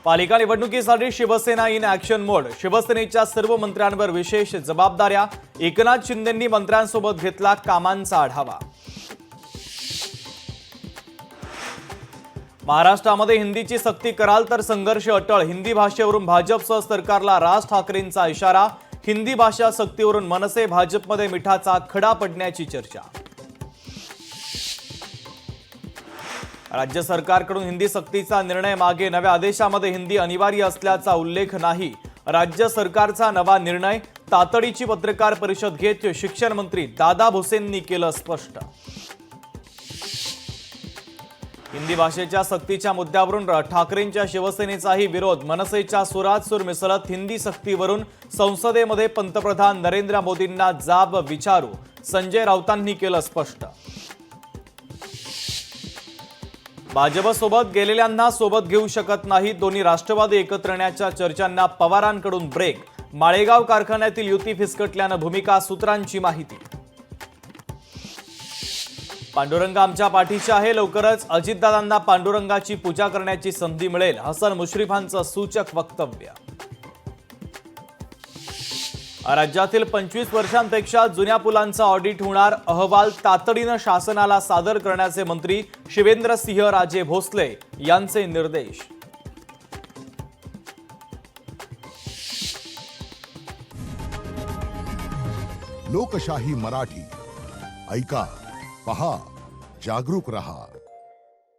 पालिका निवडणुकीसाठी Shiv Sena in action मोड. शिवसेनेच्या सर्व मंत्र्यांवर विशेष जबाबदाऱ्या. एकनाथ शिंदेंनी मंत्र्यांसोबत घेतला कामांचा आढावा. महाराष्ट्रामध्ये हिंदीची सक्ती कराल तर संघर्ष अटळ. हिंदी भाषेवरून भाजपसह सरकारला राज ठाकरेंचा इशारा. हिंदी भाषा सक्तीवरून मनसे भाजपमध्ये मिठाचा खडा पडण्याची चर्चा. राज्य सरकारकडून हिंदी सक्तीचा निर्णय मागे. नव्या आदेशामध्ये हिंदी अनिवार्य असल्याचा उल्लेख नाही. राज्य सरकारचा नवा निर्णय. तातडीची पत्रकार परिषद घेत शिक्षण मंत्री दादा भुसेंनी केलं स्पष्ट. हिंदी भाषेच्या सक्तीच्या मुद्द्यावरून ठाकरेंच्या शिवसेनेचाही विरोध. मनसेच्या सुरात सूर मिसळत हिंदी सक्तीवरून संसदेमध्ये पंतप्रधान नरेंद्र मोदींना जाब विचारू. संजय राऊतांनी केलं स्पष्ट. भाजपसोबत गेलेल्यांना सोबत घेऊ शकत नाही. दोन्ही राष्ट्रवादी एकत्र येण्याच्या चर्चांना पवारांकडून ब्रेक. माळेगाव कारखान्यातील युती फिसकटल्यानं भूमिका सूत्रांची माहिती. पांडुरंग आमच्या पाठीशी आहे. लवकरच अजितदादांना पांडुरंगाची पूजा करण्याची संधी मिळेल. हसन मुश्रीफांचं सूचक वक्तव्य. राज्यातील 25 वर्षांपेक्षा जुन्या पुलांचा ऑडिट होणार. अहवाल तातडीनं शासनाला सादर करण्याचे मंत्री शिवेंद्रसिंह राजे भोसले यांचे निर्देश. लोकशाही मराठी ऐका, पहा, जागरूक रहा.